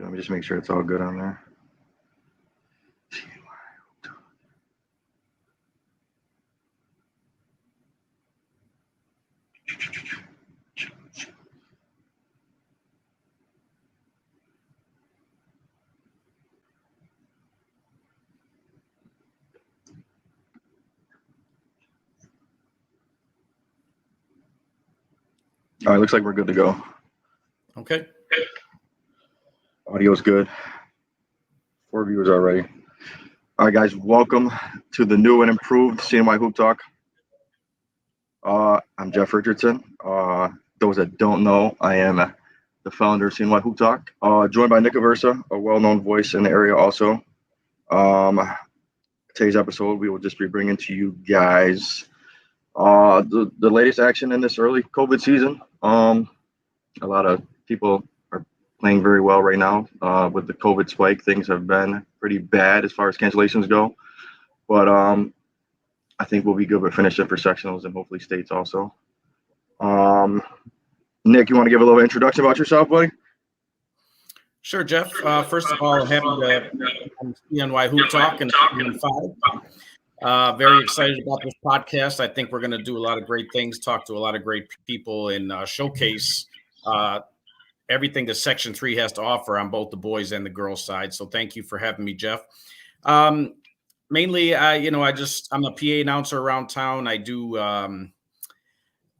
Let me just make sure it's all good on there. All right, looks like we're good to go. Okay. Audio's good. 4 viewers already. All right, guys, welcome to the new and improved CNY Hoop Talk. I'm Jeff Richardson. Those that don't know, I am the founder of CNY Hoop Talk, joined by Nick Aversa, a well-known voice in the area also. Today's episode, we will just be bringing to you guys the latest action in this early COVID season. A lot of people are playing very well right now. With the COVID spike, things have been pretty bad as far as cancellations go. But I think we'll be good with finishing for sectionals and hopefully states also. Nick, you want to give a little introduction about yourself, buddy? Sure, Jeff. First of all, happy to on CNY Hoop Talk and 5. Very excited about this podcast. I think we're going to do a lot of great things, talk to a lot of great people, and showcase everything that Section 3 has to offer on both the boys and the girls side. So thank you for having me, Jeff. Mainly, I'm a PA announcer around town. I do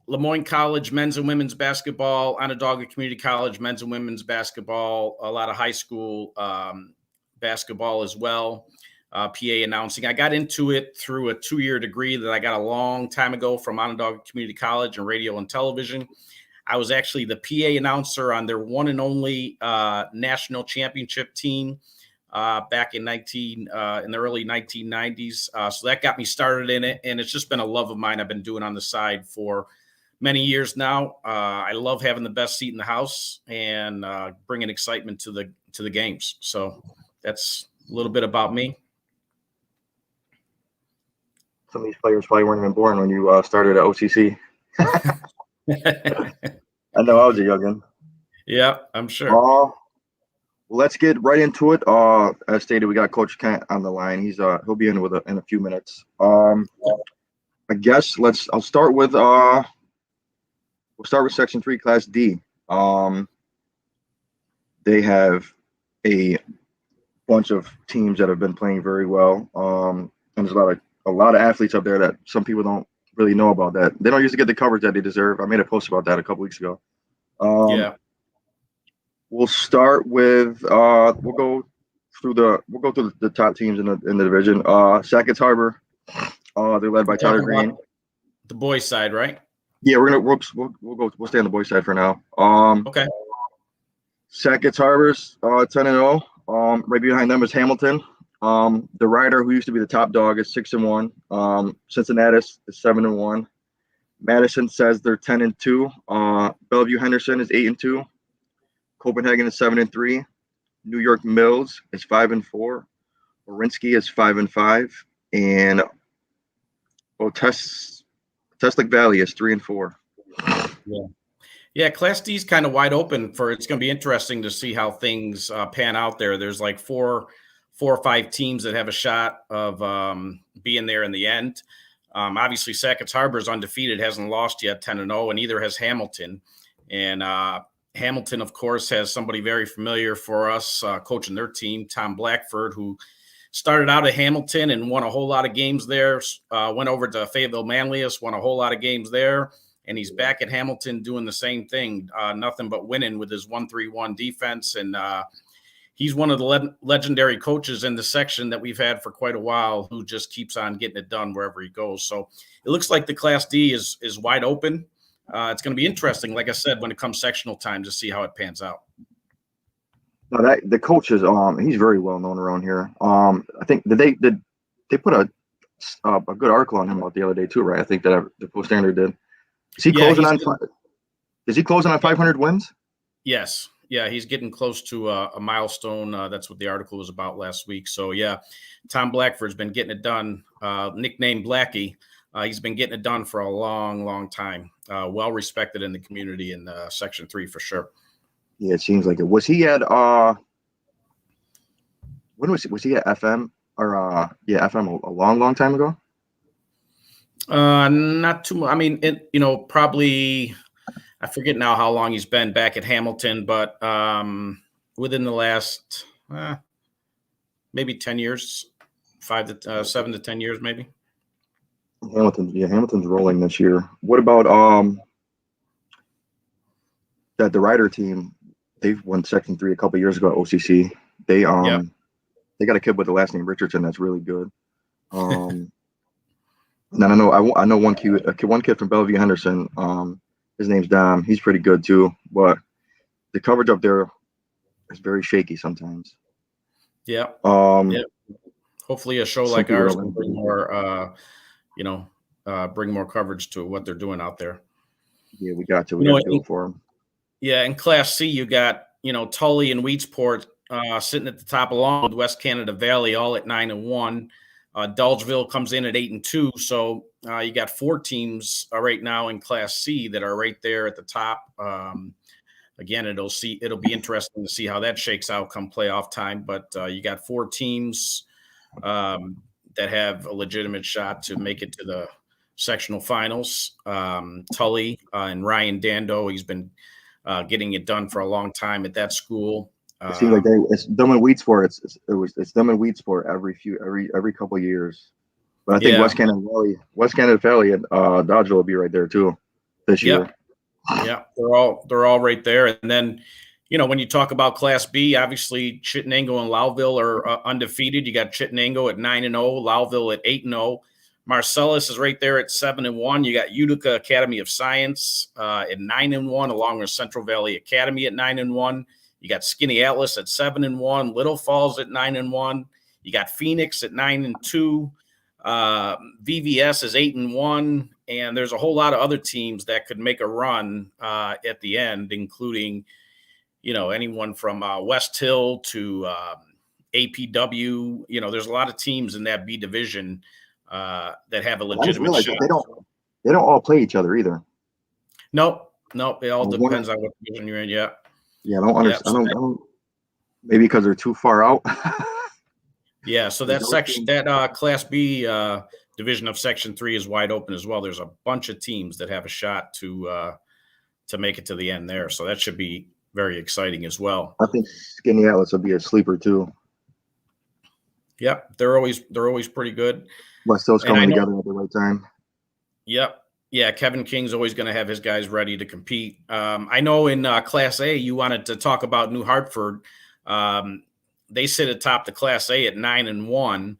Lemoyne College men's and women's basketball, Onondaga Community College men's and women's basketball, a lot of high school basketball as well, PA announcing. I got into it through a 2-year degree that I got a long time ago from Onondaga Community College in radio and television. I was actually the PA announcer on their one and only national championship team back in the early 1990s. So that got me started in it, and it's just been a love of mine I've been doing on the side for many years now. I love having the best seat in the house and bringing excitement to the games. So that's a little bit about me. Some of these players probably weren't even born when you started at OCC. I know I was a youngin'. Yeah, I'm sure. Let's get right into it. As stated, we got Coach Kent on the line. He'll be in in a few minutes. I guess I'll start with we'll start with Section 3 Class D. They have a bunch of teams that have been playing very well. And there's a lot of athletes up there that some people don't really know about that. They don't usually get the coverage that they deserve. I made a post about that a couple weeks ago. Yeah. We'll start with we'll go through the top teams in the division. Sackett's Harbor, they're led by Tyler Green. The boys side, right? Yeah, we'll stay on the boys side for now. Okay. Sackett's Harbor's 10-0. Right behind them is Hamilton. The Rider, who used to be the top dog, is 6-1. Cincinnati is 7-1. Madison says they're 10-2. Bellevue Henderson is 8-2. Copenhagen is 7-3. New York Mills is 5-4. Orinsky is 5-5. And Teslick Valley is 3-4. Yeah. Class D is kind of wide open it's going to be interesting to see how things pan out there. There's like four or five teams that have a shot of being there in the end. Obviously, Sackett's Harbor is undefeated, hasn't lost yet, 10-0, and neither has Hamilton. And Hamilton, of course, has somebody very familiar for us coaching their team, Tom Blackford, who started out at Hamilton and won a whole lot of games there, went over to Fayetteville Manlius, won a whole lot of games there, and he's back at Hamilton doing the same thing, nothing but winning with his 1-3-1 defense. And he's one of the legendary coaches in the section that we've had for quite a while who just keeps on getting it done wherever he goes. So it looks like the Class D is wide open. It's going to be interesting, like I said, when it comes sectional time to see how it pans out. No, the coach is he's very well known around here. I think they put a good article on him about the other day too, right? I think that the Post Standard did. Is he closing on 500 wins? Yes. Yeah, he's getting close to a milestone. That's what the article was about last week. So, yeah, Tom Blackford's been getting it done, nicknamed Blackie. He's been getting it done for a long, long time. Well respected in the community in Section 3 for sure. Yeah, it seems like it. Was he at when was he at FM or FM a long time ago? Not too much. I mean, probably I forget now how long he's been back at Hamilton, but within the last maybe 10 years, 7 to 10 years, maybe. Hamilton's rolling this year. What about the Rider team? They've won Section 3 a couple years ago at OCC. They got a kid with the last name Richardson that's really good. And I know one kid from Bellevue Henderson. His name's Dom. He's pretty good too, but the coverage up there is very shaky sometimes. Yeah. Hopefully, a show like ours can bring more, bring more coverage to what they're doing out there. Yeah, we got to do it for them. Yeah, in Class C, you got Tully and Wheatsport sitting at the top, along with West Canada Valley, all at 9-1. Dulgeville comes in at 8-2. So you got 4 teams right now in Class C that are right there at the top. Again, it'll be interesting to see how that shakes out come playoff time. But you got 4 teams that have a legitimate shot to make it to the sectional finals. Tully and Ryan Dando, he's been getting it done for a long time at that school. It seems like it's them and Wheatsport. It's them and Wheatsport every couple of years. But I think West Canada Valley and Dodgeville will be right there too this year. Yeah, they're all right there. And then, when you talk about Class B, obviously Chittenango and Lowville are undefeated. You got Chittenango at 9-0, Lowville at 8-0. Marcellus is right there at 7-1. You got Utica Academy of Science at 9-1, along with Central Valley Academy at 9-1. You got Skinny Atlas at 7-1, Little Falls at 9-1. You got Phoenix at 9-2. VVS is 8-1, and there's a whole lot of other teams that could make a run at the end, including, anyone from West Hill to APW. There's a lot of teams in that B division that have a legitimate shot. They don't all play each other either. Nope. It all depends on what division you're in. Yeah. Yeah, I don't understand. I don't. Maybe because they're too far out. Yeah, so that section, that Class B division of Section 3 is wide open as well. There's a bunch of teams that have a shot to make it to the end there, so that should be very exciting as well. I think Skinny Atlas will be a sleeper too. Yep, they're always pretty good. West Hill's coming together at the right time. Yep. Yeah, Kevin King's always going to have his guys ready to compete. I know in Class A, you wanted to talk about New Hartford. They sit atop the Class A at 9-1.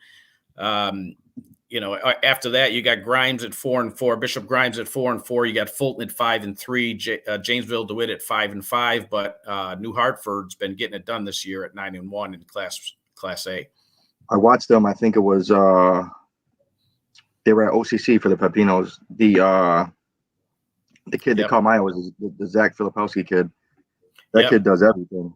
After that, you got Grimes at 4-4, Bishop Grimes at 4-4. You got Fulton at 5-3, Jamesville DeWitt at 5-5. But New Hartford's been getting it done this year at 9-1 in Class A. I watched them. I think it was they were at OCC for the Pepinos. The kid that caught my eye was the Zach Filipowski kid. That kid does everything.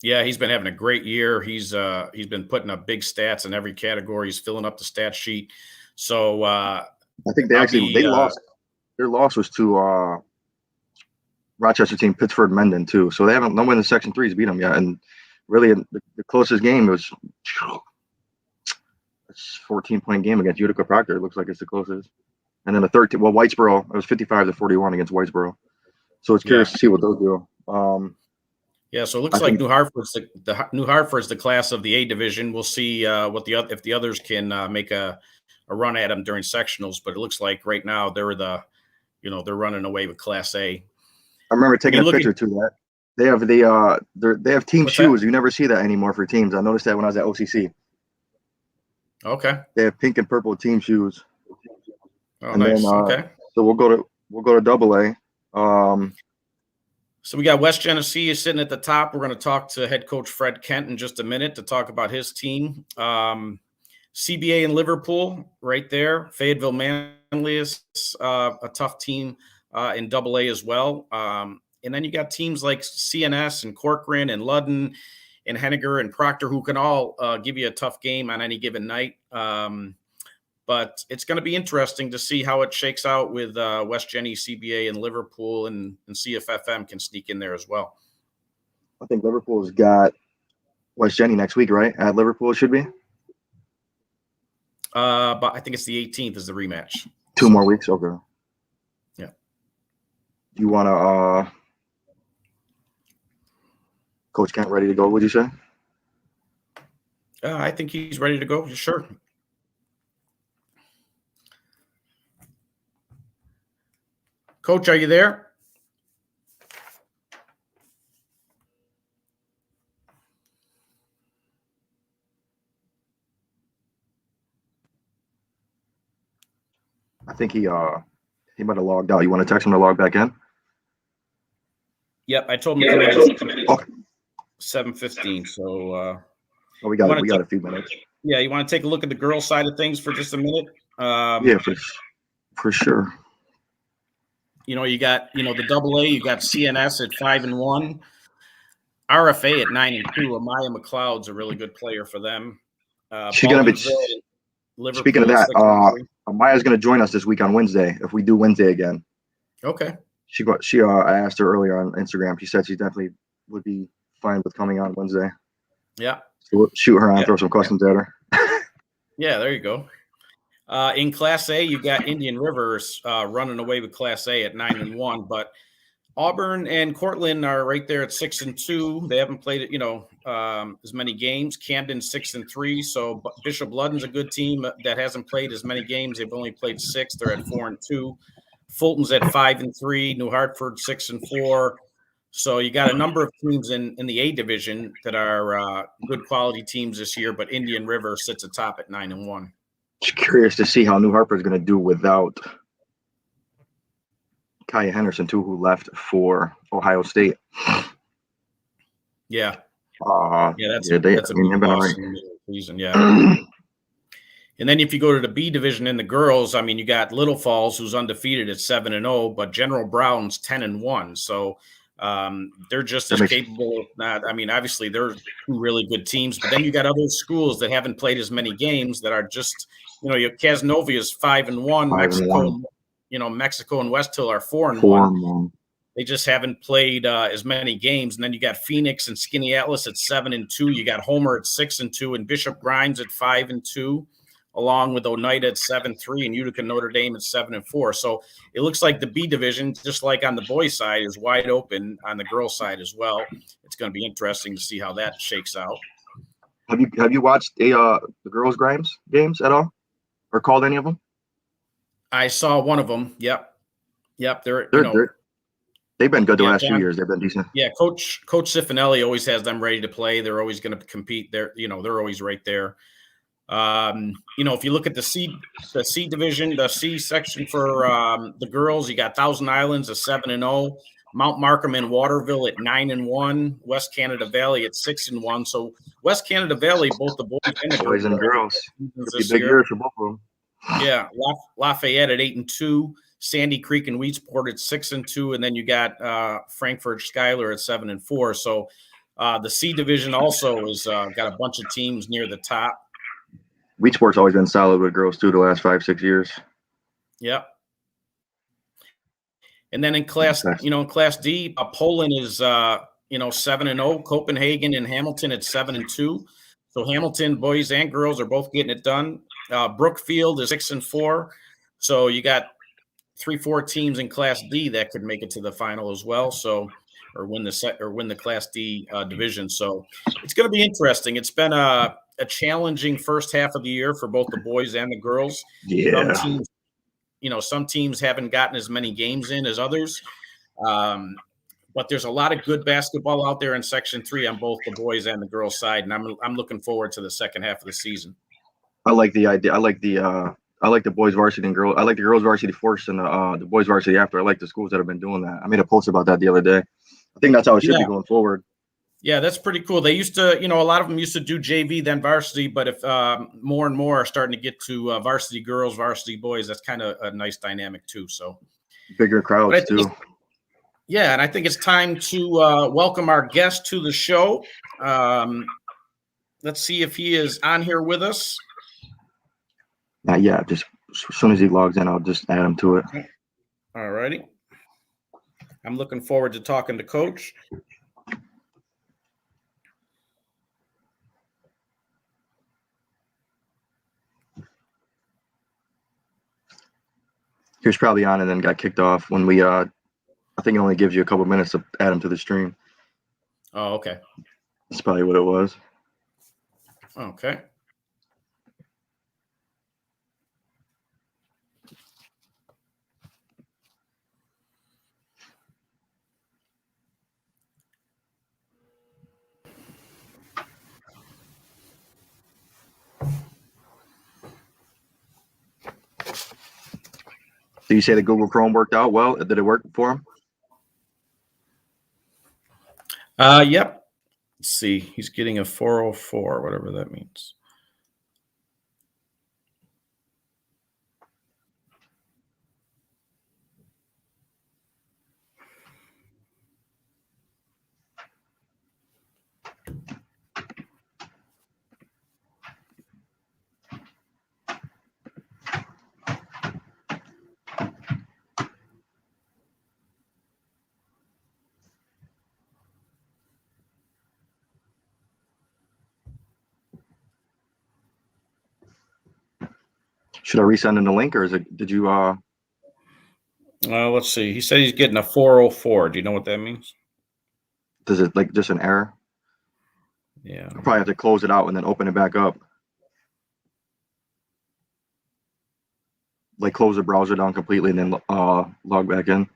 Yeah, he's been having a great year. He's been putting up big stats in every category. He's filling up the stat sheet. So I think they lost. Their loss was to Rochester team Pittsford Mendon too. So no one in the Section 3's beat them yet. And really, the closest game was a 14-point game against Utica Proctor. It looks like it's the closest. And then Whitesboro, it was 55-41 against Whitesboro. So it's curious to see what they'll do. So it looks like New Hartford's the class of the A division. We'll see if the others can make a run at them during sectionals. But it looks like right now they're running away with Class A. I remember taking a picture to that. They have team shoes. You never see that anymore for teams. I noticed that when I was at OCC. Okay. They have pink and purple team shoes. Oh, nice. Okay. So we'll go to Double A. So we got West Genesee is sitting at the top. We're going to talk to head coach Fred Kent in just a minute to talk about his team. CBA in Liverpool right there. Fayetteville Manly is a tough team in Double A as well. And then you got teams like CNS and Corcoran and Ludden and Henniger and Proctor who can all give you a tough game on any given night. But it's going to be interesting to see how it shakes out with West Genny, CBA, and Liverpool, and see if FM can sneak in there as well. I think Liverpool's got West Jenny next week, right? At Liverpool, it should be. But I think it's the 18th is the rematch. Two more weeks. Okay. Yeah. You want to, Coach Kent ready to go, would you say? I think he's ready to go. Sure. Coach, are you there? I think he might have logged out. You want to text him to log back in? Yep, I told him to come in Okay. 7:15. So we got a few minutes. Yeah, you want to take a look at the girls' side of things for just a minute? Yeah, for sure. You got the AA. You got CNS at 5-1, RFA at 9-2. Amaya McLeod's a really good player for them. She's gonna be. Liverpool, speaking of that, Amaya's gonna join us this week on Wednesday if we do Wednesday again. Okay. I asked her earlier on Instagram. She said she definitely would be fine with coming on Wednesday. Yeah. So we'll shoot her on, throw some questions at her. Yeah, there you go. In Class A, you got Indian Rivers running away with Class A at 9-1, but Auburn and Cortland are right there at 6-2. They haven't played as many games. Camden 6-3. So Bishop Ludden's a good team that hasn't played as many games. They've only played 6. They're at 4-2. Fulton's at 5-3. New Hartford 6-4. So you got a number of teams in the A division that are good quality teams this year, but Indian River sits atop at 9-1. Just curious to see how New Hartford is going to do without Kaya Henderson too, who left for Ohio State. Yeah. That's a big loss in the season. Yeah. And then if you go to the B division in the girls, I mean, you got Little Falls, who's undefeated at 7-0, but General Brown's 10-1. So they're just as capable. Obviously they're two really good teams, but then you got other schools that haven't played as many games that are just, Casanova is 5-1. Mexico and West Hill are 4-1. They just haven't played as many games. And then you got Phoenix and Skinny Atlas at 7-2. You got Homer at 6-2 and Bishop Grimes at 5-2. Along with Oneida at 7-3 and Utica Notre Dame at 7-4. So it looks like the B division, just like on the boys' side, is wide open on the girls' side as well. It's going to be interesting to see how that shakes out. Have you watched the girls' Grimes games at all, or called any of them? I saw one of them. Yep. They've been good the last few years. They've been decent. Yeah, Coach Cifanelli always has them ready to play. They're always going to compete. They're always right there. If you look at the C division, the C section for the girls, you got Thousand Islands at 7-0, Mount Markham and Waterville at 9-1, West Canada Valley at 6-1. So West Canada Valley, both the boys and the girls, this big year for both of them. Yeah, Lafayette at 8-2, Sandy Creek and Wheatsport at 6-2, and then you got Frankfurt Schuyler at 7-4. So the C division also has got a bunch of teams near the top. Wheatsport's always been solid with girls too the last 5-6 years. Yep. And then in Class D, Poland is 7-0. Copenhagen and Hamilton at 7-2. So Hamilton boys and girls are both getting it done. Brookfield is 6-4. So you got 3-4 teams in Class D that could make it to the final as well. So or win the Class D division. So it's going to be interesting. It's been a challenging first half of the year for both the boys and the girls. Yeah. Some teams haven't gotten as many games in as others. But there's a lot of good basketball out there in Section 3 on both the boys and the girls side. And I'm looking forward to the second half of the season. I like the idea. I like the boys varsity and girls. I like the girls varsity first and the boys varsity after. I like the schools that have been doing that. I made a post about that the other day. I think that's how it should be going forward. Yeah, that's pretty cool. They used to, a lot of them used to do JV then varsity, but if more and more are starting to get to varsity girls, varsity boys, that's kind of a nice dynamic too. So bigger crowds too. Yeah, and I think it's time to welcome our guest to the show. Let's see if he is on here with us. Yeah, just as soon as he logs in, I'll just add him to it. All righty. I'm looking forward to talking to Coach. He was probably on and then got kicked off when we. I think it only gives you a couple minutes to add him to the stream. Oh, okay. That's probably what it was. Okay. Did you say the Google Chrome worked out well? Did it work for him? Yep. Let's see. He's getting a 404, whatever that means. Should I resend him the link, or is it? Did you? Let's see. He said he's getting a 404. Do you know what that means? Does it like just an error? Yeah. I'll probably have to close it out and then open it back up. Like close the browser down completely and then log back in.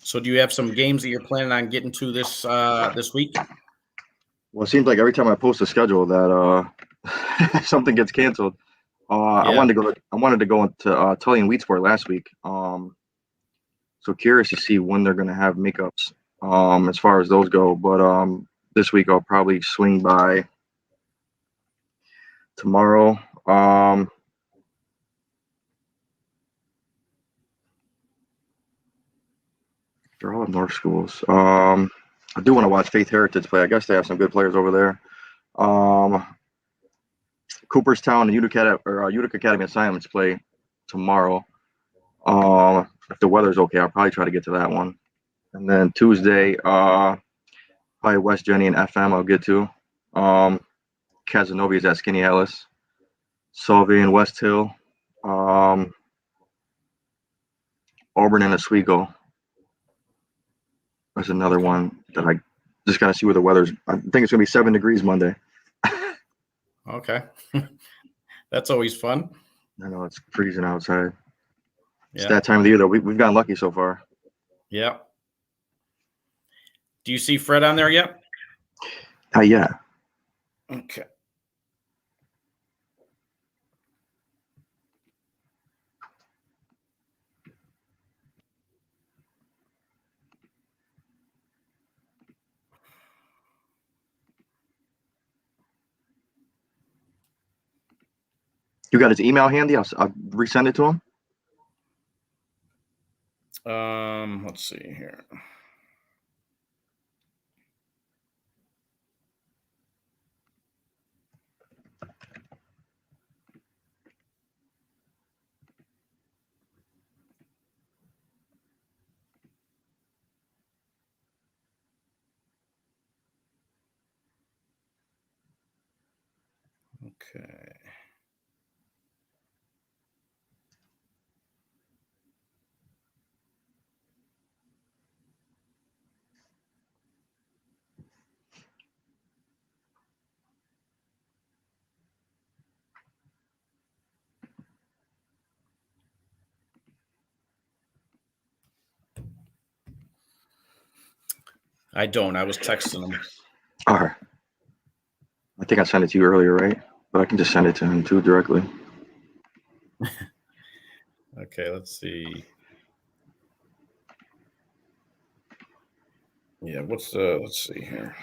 So do you have some games that you're planning on getting to this week? Well, it seems like every time I post a schedule that something gets canceled. I wanted to go into Tully and Wheatsport last week. So curious to see when they're going to have makeups as far as those go. But this week I'll probably swing by tomorrow. They're all North schools. I do want to watch Faith Heritage play. I guess they have some good players over there. Cooperstown and Utica Academy Assignments play tomorrow. If the weather's okay, I'll probably try to get to that one. And then Tuesday, probably West Jenny and FM I'll get to. Casanova is at Skinny Alice. Solvay and West Hill. Auburn and Oswego. That's another one that I just got to see where the weather's. I think it's going to be 7 degrees Monday. Okay. That's always fun. I know it's freezing outside. It's Yeah. that time of the year, though. We've gotten lucky so far. Yeah. Do you see Fred on there yet? Yeah. Okay. You got his email handy? I'll resend it to him. Let's see here. Okay. I don't. I was texting him. All right. I think I sent it to you earlier, right? But I can just send it to him too directly. Okay, let's see. Yeah, let's see here.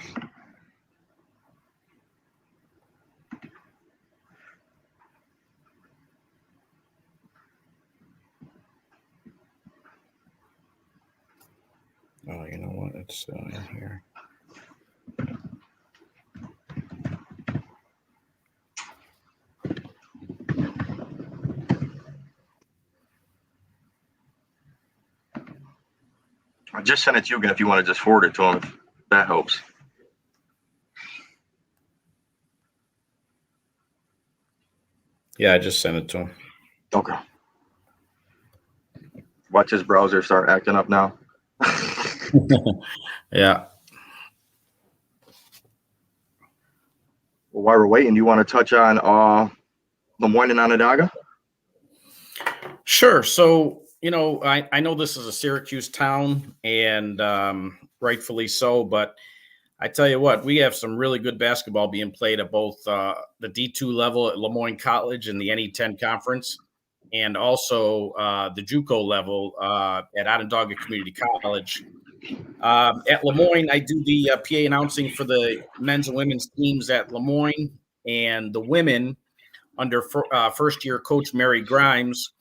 Oh, you know what? It's in here. I just sent it to you again if you want to just forward it to him, if that helps. Yeah, I just sent it to him. Okay. Watch his browser start acting up now. Yeah. Well, while we're waiting, do you want to touch on Lemoyne and Onondaga? Sure. So, I know this is a Syracuse town, and rightfully so, but I tell you what, we have some really good basketball being played at both the D2 level at Lemoyne College in the NE10 conference, and also the JUCO level at Onondaga Community College. At Lemoyne, I do the PA announcing for the men's and women's teams at Lemoyne, and the women under first-year coach Mary Grimes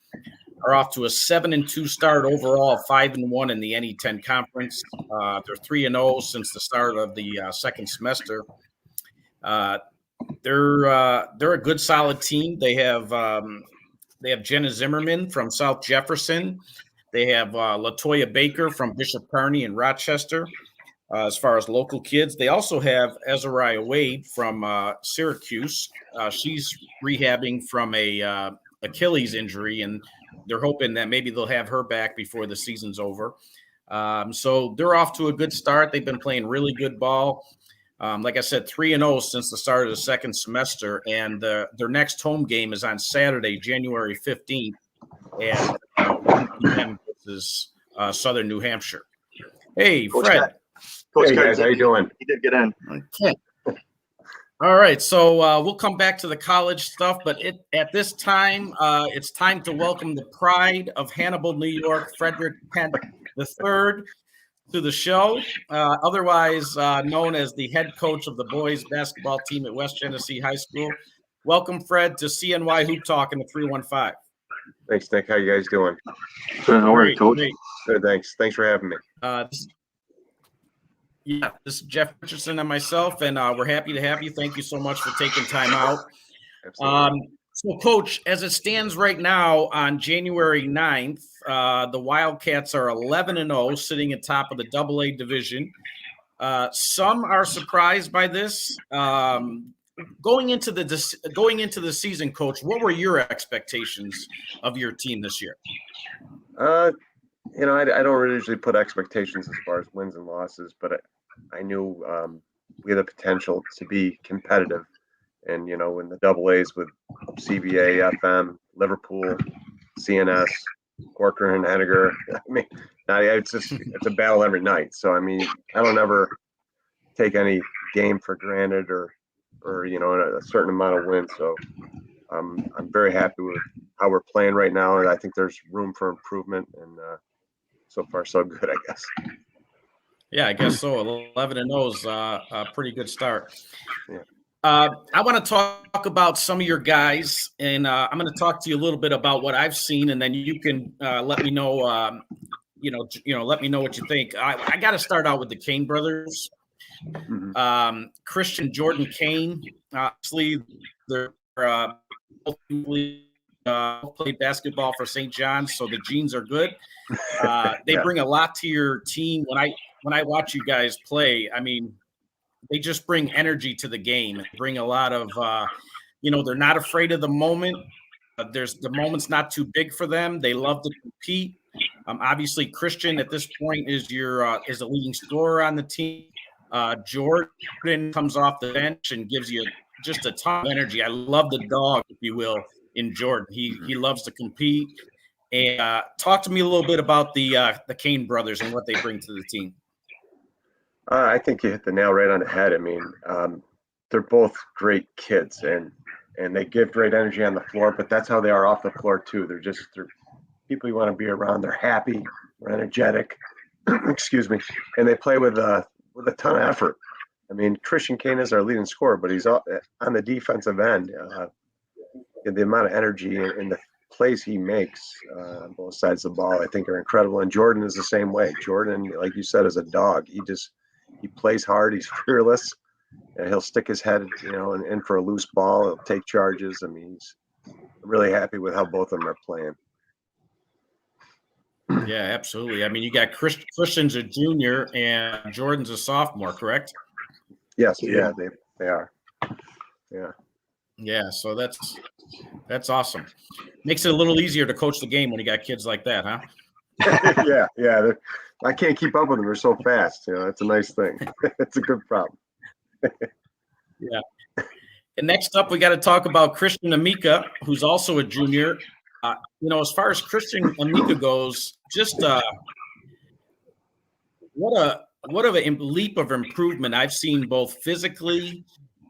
are off to a 7-2 start overall, 5-1 in the NE10 conference. They're 3-0 since the start of the second semester. They're a good, solid team. They have Jenna Zimmerman from South Jefferson. They have Latoya Baker from Bishop Kearney in Rochester. As far as local kids, they also have Azariah Wade from Syracuse. She's rehabbing from a Achilles injury, and they're hoping that maybe they'll have her back before the season's over. So they're off to a good start. They've been playing really good ball. Like I said, 3-0 since the start of the second semester, and their next home game is on Saturday, January 15th, at 1 p.m. versus Southern New Hampshire. Hey, Coach Fred. Cat. Coach Hey Cat, guys, how you doing? He did get in. Okay. All right, so we'll come back to the college stuff, but at this time, it's time to welcome the pride of Hannibal, New York, Frederick Penn III, to the show, otherwise known as the head coach of the boys basketball team at West Genesee High School. Welcome, Fred, to CNY Hoop Talk in the 315. Thanks, Nick. How you guys doing? Good, how are you, Coach? Great. Good, thanks. Thanks for having me. This is Jeff Richardson and myself, and we're happy to have you. Thank you so much for taking time out. Absolutely. So, Coach, as it stands right now on January 9th, the Wildcats are 11-0, sitting atop of the AA division. Some are surprised by this. Going into the season, Coach, what were your expectations of your team this year? I don't usually put expectations as far as wins and losses, but I knew we had the potential to be competitive. And, in the AA's with CBA, FM, Liverpool, CNS, Corcoran, and Henniger, it's a battle every night. So, I don't ever take any game for granted or a certain amount of wins. So I'm very happy with how we're playing right now. And I think there's room for improvement. And so far, so good, I guess. Yeah, I guess so. 11-0 is a pretty good start. Yeah. I want to talk about some of your guys, and I'm going to talk to you a little bit about what I've seen, and then you can let me know. Let me know what you think. I got to start out with the Kane Brothers. Mm-hmm. Christian, Jordan, Kane. Obviously, they're both played basketball for St. John's, so the genes are good. They bring a lot to your team. When I watch you guys play, they just bring energy to the game. Bring a lot of, they're not afraid of the moment. The moment's not too big for them. They love to compete. Obviously, Christian at this point is is the leading scorer on the team. Jordan comes off the bench and gives you just a ton of energy. I love the dog, if you will, in Jordan. He loves to compete. And talk to me a little bit about the Kane Brothers and what they bring to the team. I think you hit the nail right on the head. They're both great kids, and they give great energy on the floor, but that's how they are off the floor too. They're people you want to be around. They're happy, they're energetic, excuse me, and they play with a ton of effort. Christian Kane is our leading scorer, but he's on the defensive end. The amount of energy and the plays he makes on both sides of the ball, I think, are incredible. And Jordan is the same way. Jordan, like you said, is a dog. He plays hard. He's fearless. And he'll stick his head, in for a loose ball. He'll take charges. I'm really happy with how both of them are playing. Yeah, absolutely. I mean, you got Christian's a junior and Jordan's a sophomore, correct? Yes, yeah, they are. Yeah. Yeah, so that's awesome. Makes it a little easier to coach the game when you got kids like that, huh? Yeah. I can't keep up with them. They're so fast. That's a nice thing. It's a good problem. Yeah. And next up, we got to talk about Christian Amica, who's also a junior. As far as Christian Amica goes, just what of a leap of improvement I've seen both physically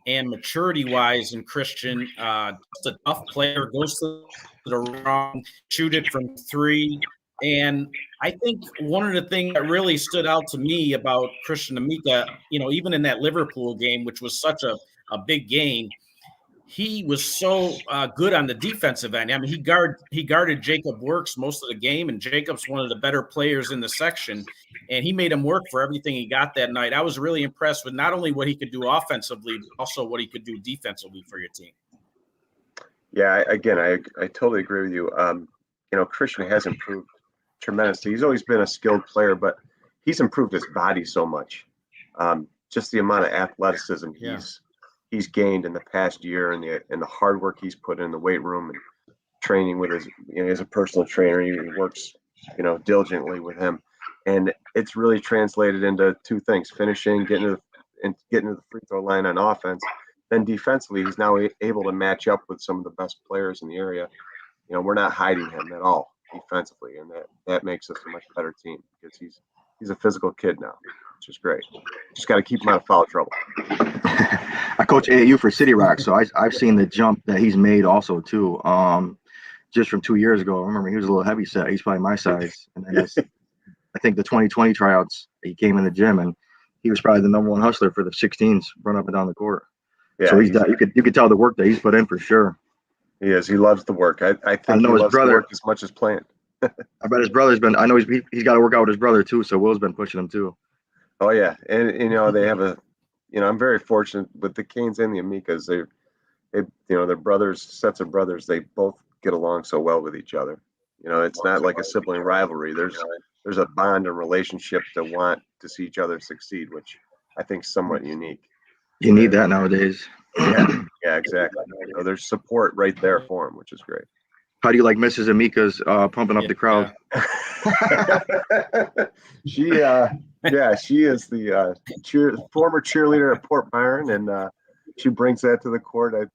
and maturity-wise in Christian. Just a tough player, goes to the wrong, shoot it from three. And I think one of the things that really stood out to me about Christian Amica, even in that Liverpool game, which was such a big game, he was so good on the defensive end. I mean, he guarded Jacob Works most of the game, and Jacob's one of the better players in the section, and he made him work for everything he got that night. I was really impressed with not only what he could do offensively, but also what he could do defensively for your team. Yeah, I totally agree with you. Christian has improved tremendously. He's always been a skilled player, but he's improved his body so much. Just the amount of athleticism he's gained in the past year, and the hard work he's put in the weight room and training with his, as a personal trainer. He works, diligently with him, and it's really translated into two things: finishing, getting to the free throw line on offense. Then defensively, he's now able to match up with some of the best players in the area. We're not hiding him at all defensively, and that makes us a much better team because he's a physical kid now, which is great. Just got to keep him out of foul trouble. I coach AAU for City Rock, so I've seen the jump that he's made also too. Just from 2 years ago, I remember he was a little heavy set. He's probably my size, and then I think the 2020 tryouts, he came in the gym and he was probably the number one hustler for the 16s, run up and down the court. Yeah, so you could tell the work that he's put in for sure. He is. He loves the work. I think he loves the work as much as playing. I bet his brother's been. I know he's got to work out with his brother too. So Will's been pushing him too. Oh yeah, and they have I'm very fortunate with the Canes and the Amicas. They're brothers, sets of brothers. They both get along so well with each other. It's not like a sibling rivalry. There's a bond and relationship to want to see each other succeed, which I think is somewhat unique. You need that nowadays. Yeah, exactly. There's support right there for him, which is great. How do you like Mrs. Amica's pumping up the crowd? She is the former cheerleader at Port Byron, and she brings that to the court.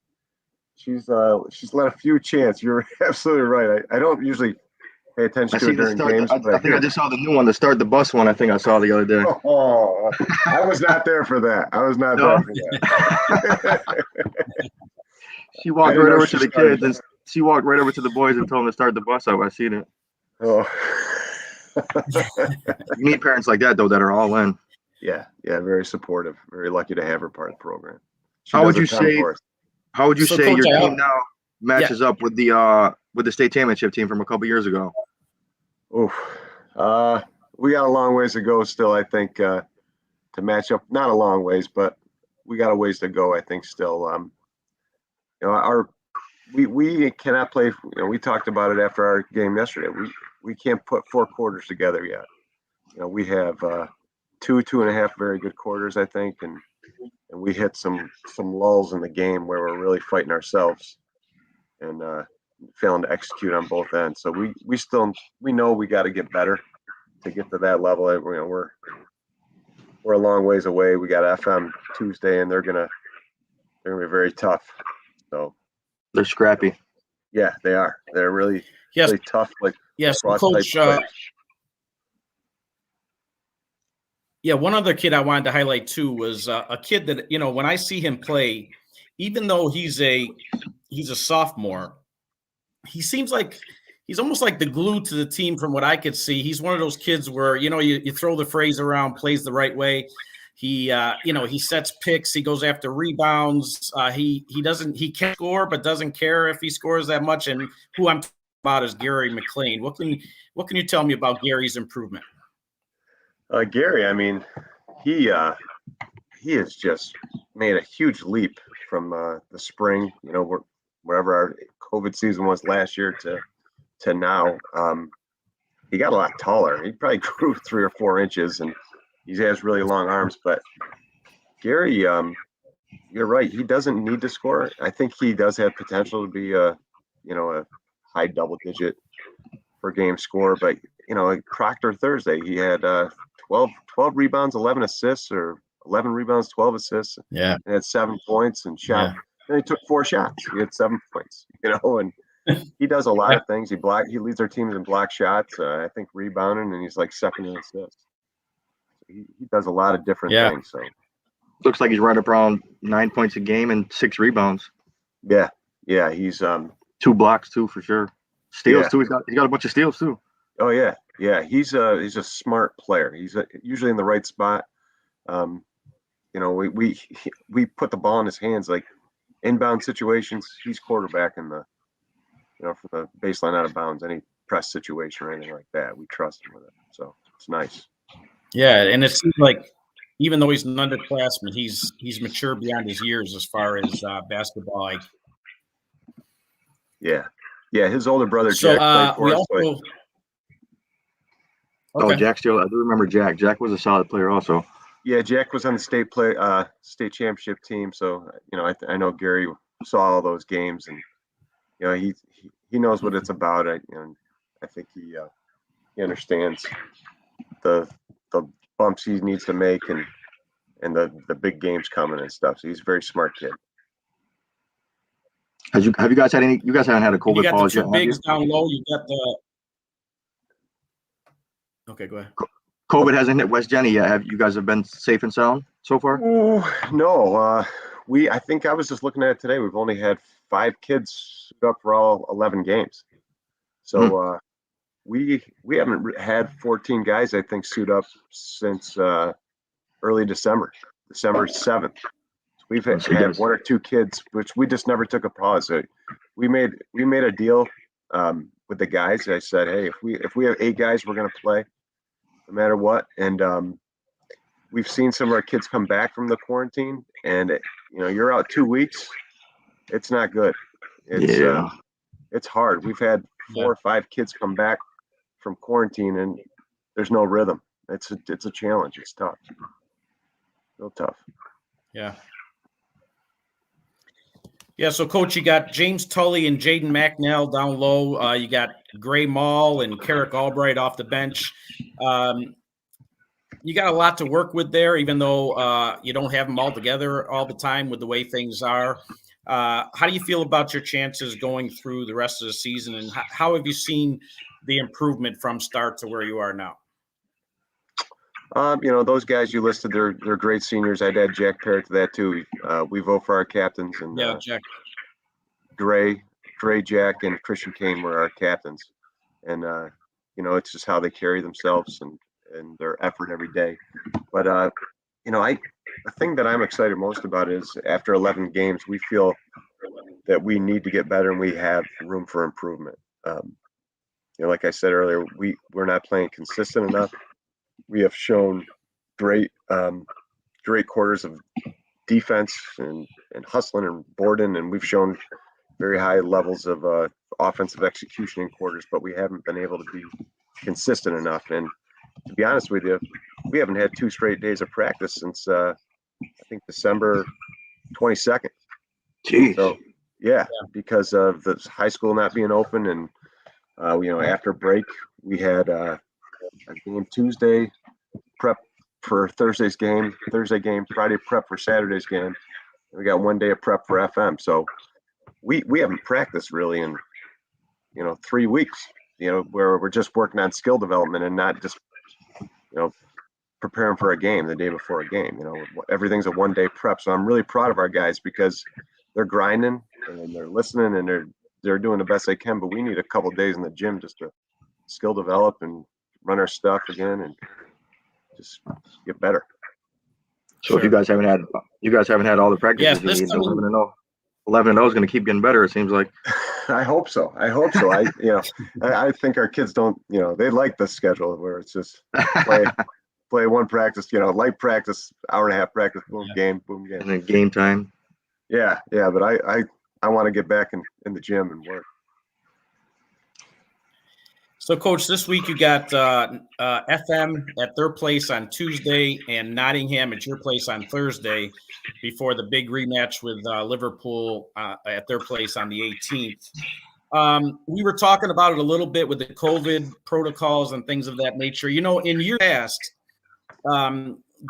She's let a few chants. You're absolutely right. I don't usually pay attention to it during games. I think I just saw the new one, the Start the Bus one. I think I saw the other day. Oh, I was not there for that. There for that. She walked right over to the kids and she walked right over to the boys and told them to start the bus up. I seen it. Oh. You need parents like that though that are all in. Yeah, very supportive. Very lucky to have her part of the program. How would you say Coach, your team now matches up with the state championship team from a couple years ago? We got a long ways to go still, I think, to match up. Not a long ways, but we got a ways to go, I think, still. We cannot play. We talked about it after our game yesterday. We can't put 4 quarters together yet. We have 2.5 very good quarters, I think, and we hit some lulls in the game where we're really fighting ourselves and failing to execute on both ends. So we know we got to get better to get to that level. We're a long ways away. We got FM Tuesday, and they're gonna be very tough. So they're scrappy. Yeah, they are. They're really tough. Coach. One other kid I wanted to highlight too was a kid that when I see him play, even though he's a sophomore, he seems like he's almost like the glue to the team from what I could see. He's one of those kids where you throw the phrase around, plays the right way. He sets picks, he goes after rebounds. He can't score but doesn't care if he scores that much. And who I'm talking about is Gary Mclean. What can you tell me about Gary's improvement? Gary, I mean, he has just made a huge leap from the spring, whatever our COVID season was last year to now. he got a lot taller. He probably grew 3 or 4 inches, and he has really long arms. But Gary, you're right. He doesn't need to score. I think he does have potential to be a high double-digit per game scorer. But like Proctor Thursday, he had 12 rebounds, 11 assists, or 11 rebounds, 12 assists. Yeah, and had 7 points and shot. Yeah. And he took 4 shots. He had 7 points. And he does a lot of things. He leads our teams in block shots. I think rebounding, and he's like second in assists. He does a lot of different things. So looks like he's right up around 9 points a game and 6 rebounds. Yeah, he's 2 blocks too for sure. Steals too. He's got a bunch of steals too. Oh yeah. He's a smart player. He's usually in the right spot. We put the ball in his hands, like inbound situations. He's quarterbacking the from the baseline out of bounds, any press situation or anything like that. We trust him with it, so it's nice. Yeah, and it seems like even though he's an underclassman, he's mature beyond his years as far as basketball. Yeah, his older brother Jack played for us. Okay. Oh, Jack Steele. I do remember Jack. Jack was a solid player also. Yeah, Jack was on the state championship team, so I know Gary saw all those games, and he knows what it's about. I think he understands the bumps he needs to make and the big games coming and stuff. So he's a very smart kid. Have you guys had any? You guys haven't had a COVID pause yet. You got the 2 bigs down low. You got the. Okay, go ahead. COVID hasn't hit West Jenny yet. Have you guys been safe and sound so far? No. I think I was just looking at it today. We've only had 5 kids suit up for all 11 games. So we haven't had 14 guys, I think, suit up since early December 7th. So we've had 1 or 2 kids, which we just never took a pause. We made a deal with the guys. I said, hey, if we have 8 guys, we're going to play no matter what. And we've seen some of our kids come back from the quarantine, and you're out 2 weeks. It's not good. It's hard. We've had 4 or 5 kids come back from quarantine, and there's no rhythm. It's a challenge. It's tough. Real tough. Yeah. Yeah, so Coach, you got James Tully and Jaden McNell down low. You got Gray Mall and Carrick Albright off the bench. You got a lot to work with there, even though you don't have them all together all the time with the way things are. How do you feel about your chances going through the rest of the season, and how have you seen the improvement from start to where you are now? Those guys you listed, they're great seniors. I'd add Jack Parrott to that too. We vote for our captains, and Jack. Dre, Jack, and Christian Kane were our captains, and it's just how they carry themselves and their effort every day. But the thing that I'm excited most about is after 11 games, we feel that we need to get better and we have room for improvement. Like I said earlier, we're not playing consistent enough. We have shown great quarters of defense and hustling and boarding, and we've shown very high levels of offensive execution in quarters, but we haven't been able to be consistent enough. And to be honest with you, we haven't had 2 straight days of practice since I think December 22nd. Jeez. So because of the high school not being open, and after break we had a game Tuesday, prep for Thursday game, Friday prep for Saturday's game. We got 1 day of prep for FM. So we haven't practiced really in 3 weeks. Where we're just working on skill development and not just preparing for a game the day before a game. Everything's a 1 day prep. So I'm really proud of our guys because they're grinding and they're listening and they're doing the best they can. But we need a couple of days in the gym just to skill develop and run our stuff again and just get better. So if you guys haven't had all the practices you need, 11-0. 11-0 is going to keep getting better. It seems like. I hope so. I think our kids don't. They like the schedule where it's just play 1 practice. Light practice, hour and a half practice, boom game, and then game time. Yeah. But I want to get back in the gym and work. So, Coach, this week you got FM at their place on Tuesday and Nottingham at your place on Thursday before the big rematch with Liverpool at their place on the 18th. We were talking about it a little bit with the COVID protocols and things of that nature. You know, in years past,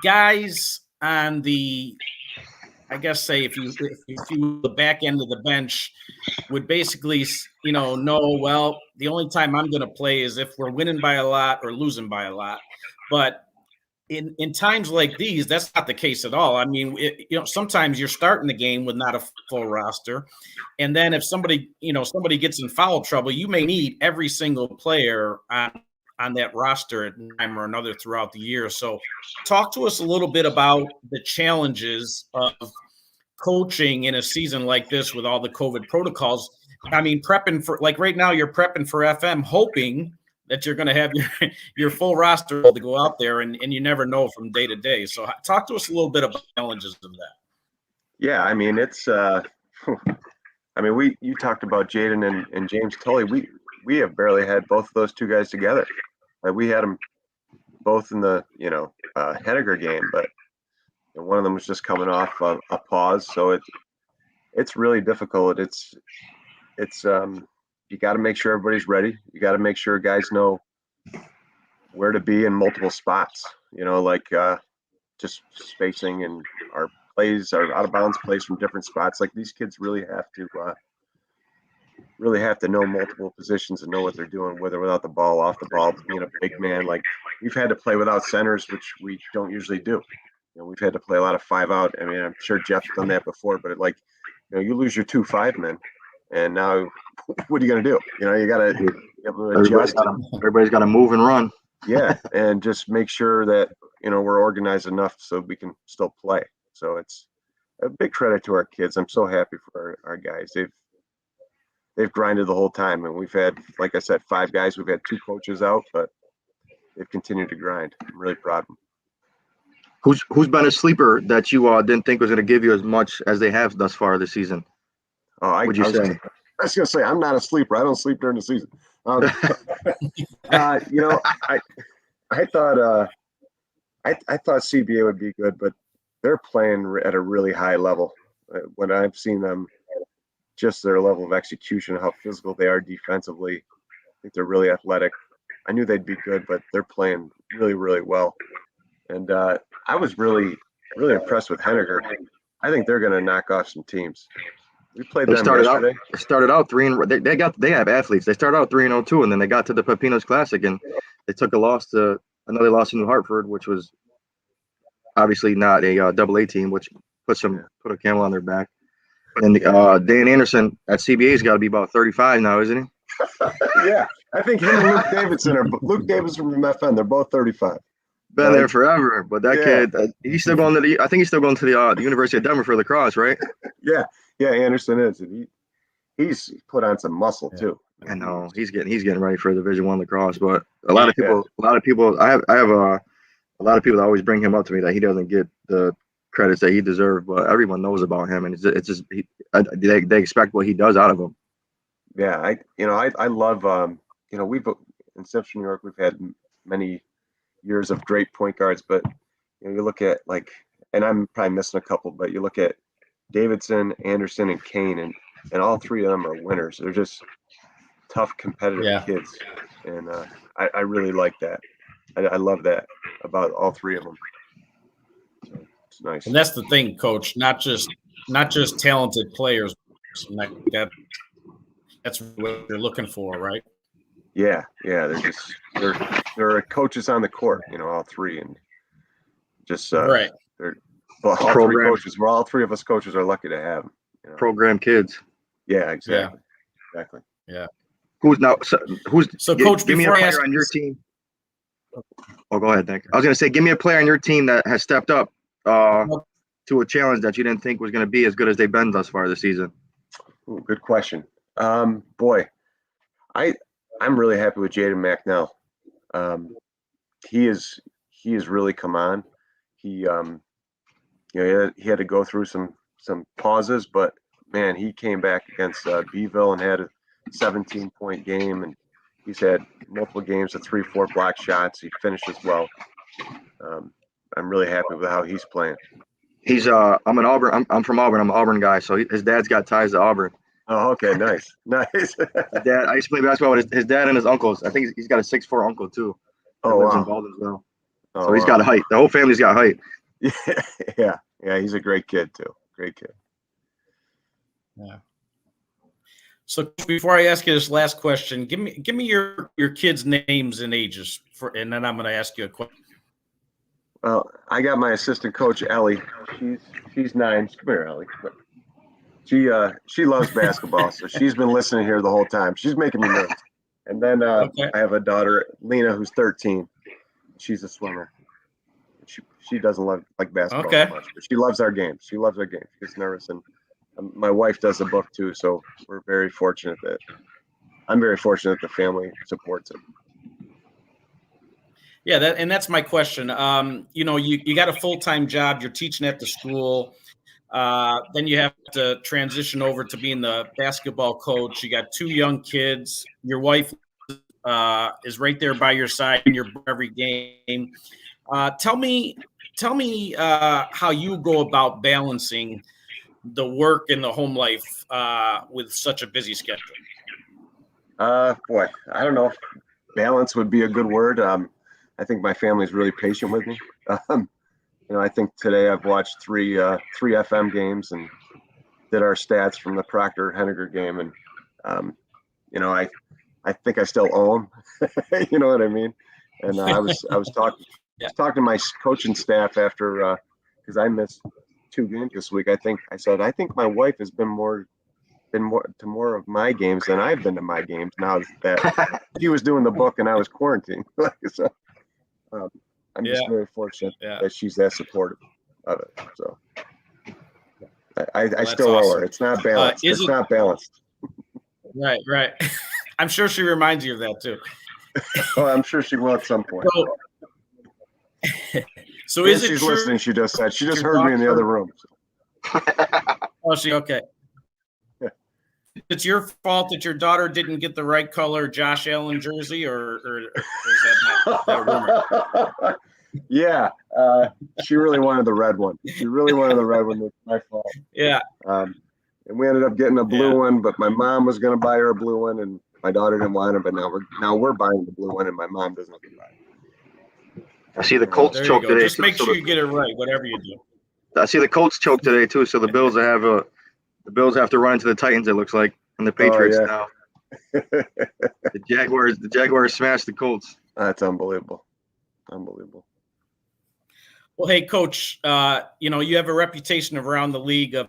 guys on the, I guess, say if you the back end of the bench would basically, know, well, the only time I'm going to play is if we're winning by a lot or losing by a lot. But in times like these, that's not the case at all. I mean, sometimes you're starting the game with not a full roster. And then if somebody gets in foul trouble, you may need every single player on that roster at time or another throughout the year. So talk to us a little bit about the challenges of coaching in a season like this with all the COVID protocols. I mean, prepping for, like, right now you're prepping for FM, hoping that you're going to have your full roster to go out there, and you never know from day to day. So talk to us a little bit about the challenges of that. Yeah, I mean, it's you talked about Jaden and James Tully. We have barely had both of those two guys together. Like, we had them both in the Henniger game, but one of them was just coming off a pause, so it's really difficult. It's you got to make sure everybody's ready. You got to make sure guys know where to be in multiple spots. Just spacing, and our plays, our out of bounds plays from different spots. Like, these kids really have to know multiple positions and know what they're doing, whether without the ball, off the ball, being a big man. Like, we've had to play without centers, which we don't usually do. We've had to play a lot of 5 out. I mean, I'm sure Jeff's done that before, but you lose your 2 5 men, and now what are you going to do? You got to adjust. Everybody's got to move and run. Yeah, and just make sure that we're organized enough so we can still play. So it's a big credit to our kids. I'm so happy for our guys. They've grinded the whole time, and we've had, like I said, 5 guys. We've had 2 coaches out, but they've continued to grind. I'm really proud of them. Who's been a sleeper that you didn't think was going to give you as much as they have thus far this season? Would you say? I was going to say, I'm not a sleeper. I don't sleep during the season. I thought I thought CBA would be good, but they're playing at a really high level. When I've seen them, just their level of execution, how physical they are defensively, I think they're really athletic. I knew they'd be good, but they're playing really, really well. And I was really, really impressed with Henniger. I think they're going to knock off some teams. We played them yesterday. They started out 3-0. They have athletes. They started out 3-0 and then they got to the Pepinos Classic, and they took another loss to New Hartford, which was obviously not a AA team, which put a camel on their back. And Dan Anderson at CBA's got to be about 35 now, isn't he? Yeah, I think him and Luke Davidson from FN, they're both 35. Been there forever, but that kid, he's still going to I think he's still going to the University of Denver for lacrosse, right? Yeah, Anderson is, and he's put on some muscle too. I know he's getting ready for Division I lacrosse, but a lot of people, I have a lot of people that always bring him up to me that he doesn't get the credits that he deserves, but everyone knows about him, and it's just they expect what he does out of him. Yeah, I love we've in Central New York, we've had many years of great point guards, but you look at, and I'm probably missing a couple, but you look at Davidson, Anderson, and Kane, and all 3 of them are winners. They're just tough, competitive kids, and I really like that. I love that about all 3 of them. So it's nice. And that's the thing, Coach. Not just talented players. That's what they're looking for, right? Yeah. They're coaches on the court, all 3, and just right. They're all 3 coaches. We're all 3 of us coaches are lucky to have them. Program kids. Yeah, exactly. Yeah. Exactly. Yeah. So Coach, give me a player on your team. Oh, go ahead, Nick. I was going to say, give me a player on your team that has stepped up to a challenge that you didn't think was going to be as good as they've been thus far this season. Ooh, good question. Boy, I'm really happy with Jaden McNell. He has really come on. He had to go through some pauses, but man, he came back against Beeville and had a 17-point game, and He's had multiple games of 3-4 block shots. He finishes well. I'm really happy with how he's playing. He's I'm an Auburn. I'm from Auburn. I'm an Auburn guy. So his dad's got ties to Auburn. Oh, okay, nice. His dad. I used to play basketball with his dad and his uncles. I think he's got a 6'4" uncle too. Oh, lives in wow. Baldwinsville. Oh, So he's got a height. The whole family's got height. Yeah, he's a great kid too. Great kid. Yeah. So before I ask you this last question, give me your kids' names and ages and then I'm going to ask you a question. Well, I got my assistant coach Ellie. She's 9. Come here, Ellie. She loves basketball, so she's been listening here the whole time. She's making me nervous. And then Okay. I have a daughter, Lena, who's 13. She's a swimmer. She doesn't like basketball Okay. much, but she loves our games. She gets nervous, and my wife does a book too. So I'm very fortunate that the family supports it. Yeah, that's my question. You got a full-time job, you're teaching at the school. Then you have to transition over to being the basketball coach. You got 2 young kids. Your wife is right there by your side in your every game. Tell me how you go about balancing the work and the home life with such a busy schedule. Boy, I don't know if balance would be a good word. I think my family's really patient with me. I think today I've watched three FM games and did our stats from the Proctor Henniger game, and I think I still owe them. You know what I mean? And I was talking to my coaching staff after because I missed 2 games this week. I think my wife has been more to more of my games than I've been to my games now that she was doing the book and I was quarantined. So I'm just very fortunate that she's that supportive of it. So I still owe her. It's not balanced. It's not balanced. Right. I'm sure she reminds you of that too. Oh, I'm sure she will at some point. So is it she's true? Listening? She just heard me in the other room. So. Oh, she okay. It's your fault that your daughter didn't get the right color Josh Allen jersey, or is that not a rumor? Yeah, she really wanted the red one. It's my fault. Yeah. And we ended up getting a blue one, but my mom was going to buy her a blue one, and my daughter didn't want it. But now we're buying the blue one, and my mom doesn't buy it. I see the Colts choke today. Just make sure you get it right, whatever you do. I see the Colts choke today too. So the Bills have to run into the Titans. It looks like, and the Patriots now. The Jaguars smashed the Colts. That's unbelievable. Well, hey, Coach, you have a reputation around the league of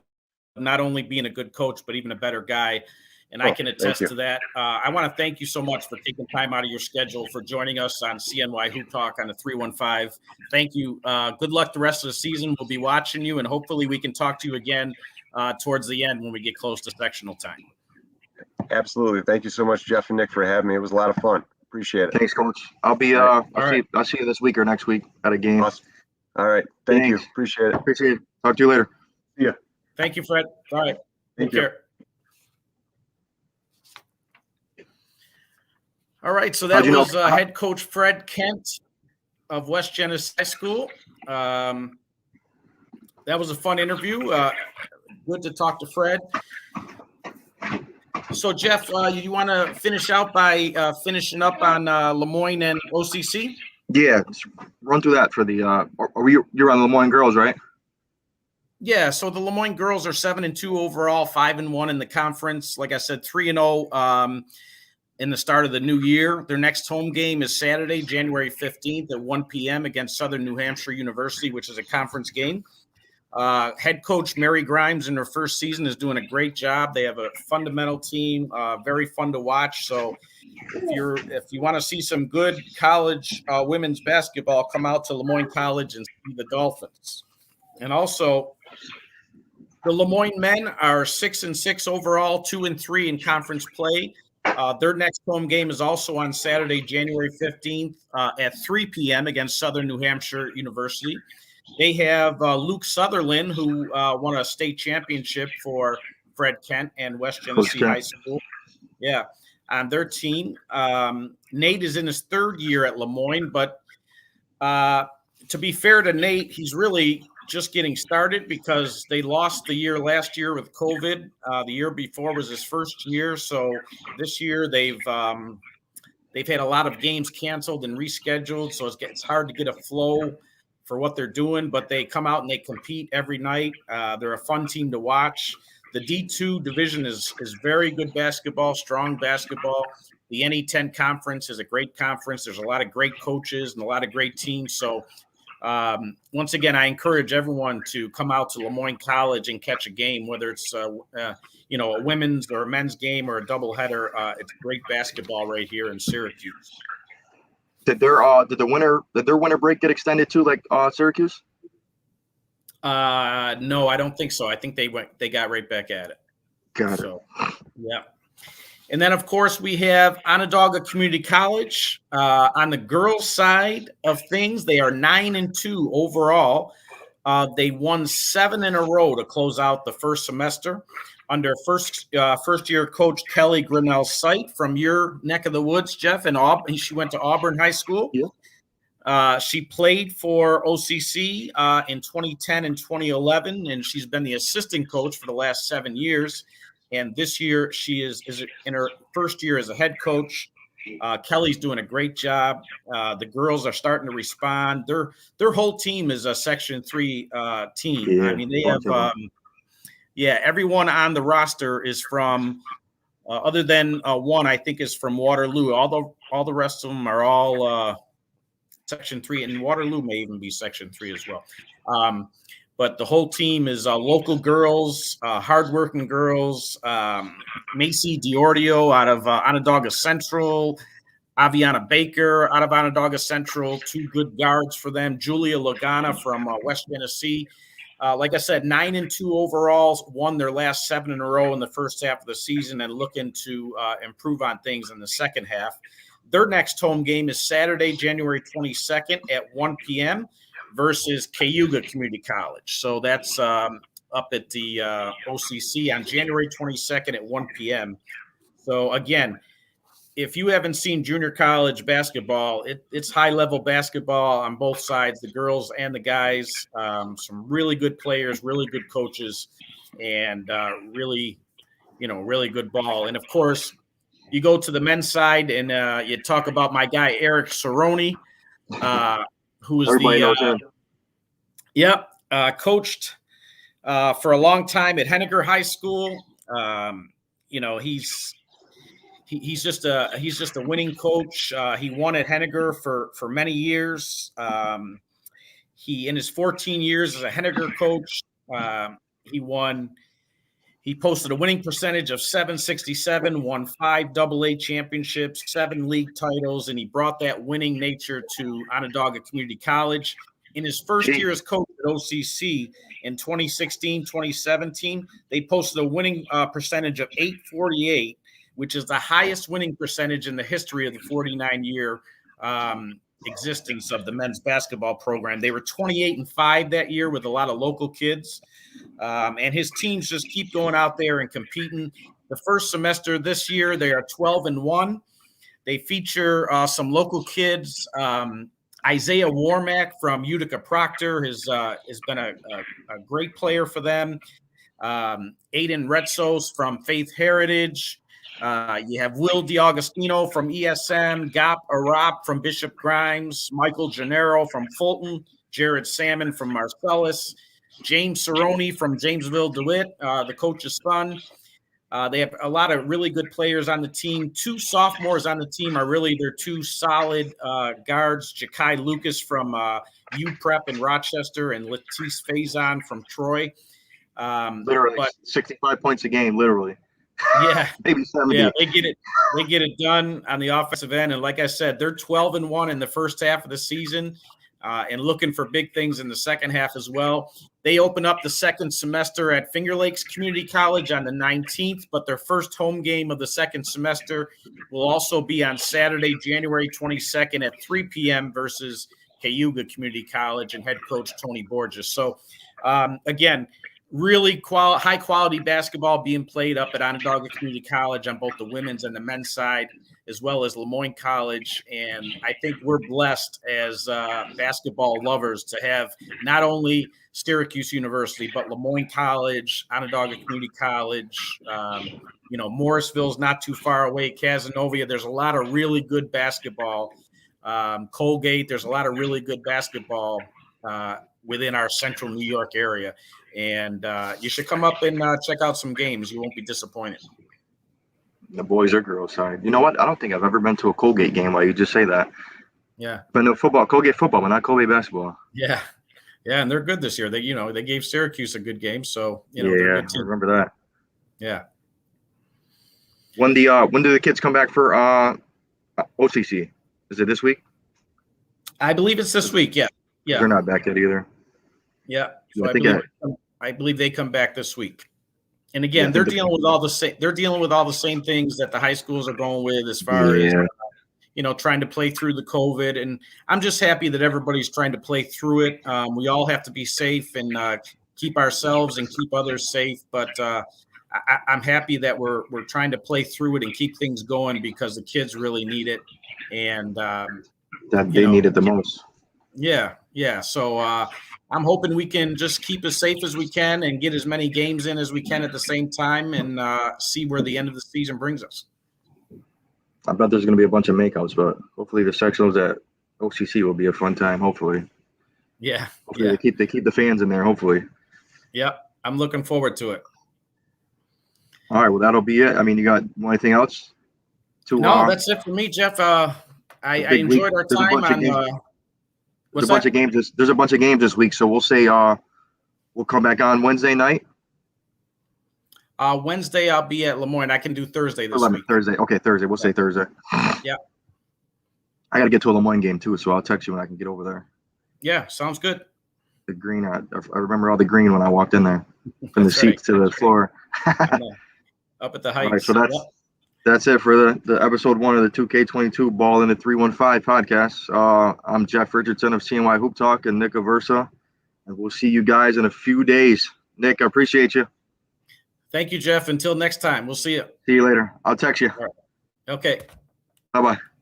not only being a good coach, but even a better guy. And I can attest to that. I want to thank you so much for taking time out of your schedule for joining us on CNY Hoop Talk on the 315. Thank you. Good luck the rest of the season. We'll be watching you, and hopefully we can talk to you again towards the end when we get close to sectional time. Absolutely. Thank you so much, Jeff and Nick, for having me. It was a lot of fun. Appreciate it. Thanks, Coach. I'll see you this week or next week at a game. Awesome. All right. Thank you. Appreciate it. Talk to you later. See ya. Thank you, Fred. All right. Take care. All right. So that was head coach Fred Kent of West Genesee High School. That was a fun interview. Good to talk to Fred. So, Jeff, you want to finish out by finishing up on Lemoyne and OCC? Yeah, run through that for the. You're on Lemoyne girls, right? Yeah. So the Lemoyne girls are 7-2 overall, 5-1 in the conference. Like I said, 3-0 in the start of the new year. Their next home game is Saturday, January 15th at 1 p.m. against Southern New Hampshire University, which is a conference game. Head coach Mary Grimes in her first season is doing a great job. They have a fundamental team, very fun to watch. So if you want to see some good college women's basketball, come out to Lemoyne College and see the Dolphins. And also, the Lemoyne men are 6-6 overall, 2-3 in conference play. Their next home game is also on Saturday, January 15th at 3 p.m. against Southern New Hampshire University. They have Luke Sutherland, who won a state championship for Fred Kent and West Genesee High School. Yeah. on their team. Nate is in his third year at Lemoyne, but to be fair to Nate, he's really just getting started because they lost the year last year with COVID. The year before was his first year. So this year they've had a lot of games canceled and rescheduled. So it's hard to get a flow for what they're doing, but they come out and they compete every night. They're a fun team to watch. The D2 division is very good basketball, strong basketball. The NE10 conference is a great conference. There's a lot of great coaches and a lot of great teams. So once again, I encourage everyone to come out to Lemoyne College and catch a game, whether it's a women's or a men's game or a doubleheader. It's great basketball right here in Syracuse. Did their winter break get extended too, like Syracuse? No, I don't think so. I think they got right back at it. Got it. So, yeah. And then, of course, we have Onondaga Community College. On the girls' side of things, they are 9-2 overall. They won 7 in a row to close out the first semester under first-year coach Kelly Grinnell Sight from your neck of the woods, Jeff, and she went to Auburn High School. Yeah. She played for OCC in 2010 and 2011, and she's been the assistant coach for the last 7 years. And this year, she is in her first year as a head coach. Kelly's doing a great job. The girls are starting to respond. Their whole team is a Section 3 team. Yeah, I mean, they have everyone on the roster is from, other than one, I think is from Waterloo. All the rest of them are all Section 3, and Waterloo may even be Section 3 as well. But the whole team is local girls, hardworking girls. Macy Diordio out of Onondaga Central, Aviana Baker out of Onondaga Central, 2 good guards for them. Julia Lagana from West Tennessee. Like I said, 9-2 overall, won their last 7 in a row in the first half of the season and looking to improve on things in the second half. Their next home game is Saturday, January 22nd at 1 p.m. versus Cayuga Community College. So that's up at the OCC on January 22nd at 1 p.m. So, again, if you haven't seen junior college basketball, it's high-level basketball on both sides, the girls and the guys. Some really good players, really good coaches, and really good ball. And, of course, you go to the men's side and you talk about my guy, Eric Cerrone, who is coached for a long time at Henniger High School. He's just a winning coach. He won at Henniger for many years. He in his 14 years as a Henniger coach, he posted a winning percentage of .767, won 5 AA championships, 7 league titles, and he brought that winning nature to Onondaga Community College. In his first year as coach at OCC in 2016-2017, they posted a winning percentage of .848, which is the highest winning percentage in the history of the 49-year existence of the men's basketball program. They were 28-5 that year with a lot of local kids. And his teams just keep going out there and competing. The first semester this year, they are 12-1. They feature some local kids. Isaiah Warmack from Utica Proctor has been a great player for them. Aiden Retzos from Faith Heritage. You have Will DiAugustino from ESM, Gop Arap from Bishop Grimes, Michael Gennaro from Fulton, Jared Salmon from Marcellus, James Cerrone from Jamesville DeWitt, the coach's son. They have a lot of really good players on the team. 2 sophomores on the team are really their 2 solid guards, Jakai Lucas from UPrep in Rochester and Latisse Faison from Troy. Literally 65 points a game, literally. Yeah, maybe 70. Yeah, they get it done on the offensive end, and like I said, they're 12-1 in the first half of the season, and looking for big things in the second half as well. They open up the second semester at Finger Lakes Community College on the 19th, but their first home game of the second semester will also be on Saturday, January 22nd at 3 p.m. versus Cayuga Community College and head coach Tony Borges. So, again, really high quality basketball being played up at Onondaga Community College on both the women's and the men's side, as well as Lemoyne College. And I think we're blessed as basketball lovers to have not only Syracuse University, but Lemoyne College, Onondaga Community College, Morrisville's not too far away, Casanova. There's a lot of really good basketball. Colgate, there's a lot of really good basketball within our central New York area. And you should come up and check out some games. You won't be disappointed. The boys or girls side. You know what? I don't think I've ever been to a Colgate game while you just say that. Yeah. But no football, Colgate football, but not Colgate basketball. Yeah. Yeah, and they're good this year. They gave Syracuse a good game, so yeah, they're I good too. remember that. Yeah. When do the kids come back for OCC? Is it this week? I believe it's this week. Yeah. Yeah. They're not back yet either. Yeah. So Yeah, I believe they come back this week. And again, they're dealing with all the same. They're dealing with all the same things that the high schools are going with, as far as trying to play through the COVID. And I'm just happy that everybody's trying to play through it. We all have to be safe and keep ourselves and keep others safe. But I'm happy that we're trying to play through it and keep things going, because the kids really need it. And that they need it the most. Yeah. Yeah. So I'm hoping we can just keep as safe as we can and get as many games in as we can at the same time, and see where the end of the season brings us. I bet there's going to be a bunch of makeouts, but hopefully the sectionals at OCC will be a fun time. Hopefully. Yeah. Hopefully they keep the fans in there. Hopefully. Yeah. I'm looking forward to it. All right. Well, that'll be it. I mean, you got anything else? No, that's it for me, Jeff. I enjoyed our time on. There's a bunch of games this week, so we'll say we'll come back on Wednesday night. Wednesday I'll be at Lemoyne. I can do Thursday this week. Thursday. Okay, Thursday. We'll say Thursday. Yeah. I got to get to a Lemoyne game too, so I'll text you when I can get over there. Yeah, sounds good. The green. I remember all the green when I walked in there, from the seats to the floor. Up at the heights. All right, so that's it for the episode 1 of the 2K22 Ball in the 315 podcast. I'm Jeff Richardson of CNY Hoop Talk and Nick Aversa, and we'll see you guys in a few days. Nick, I appreciate you. Thank you, Jeff. Until next time, we'll see you. See you later. I'll text you. All right. Okay. Bye-bye.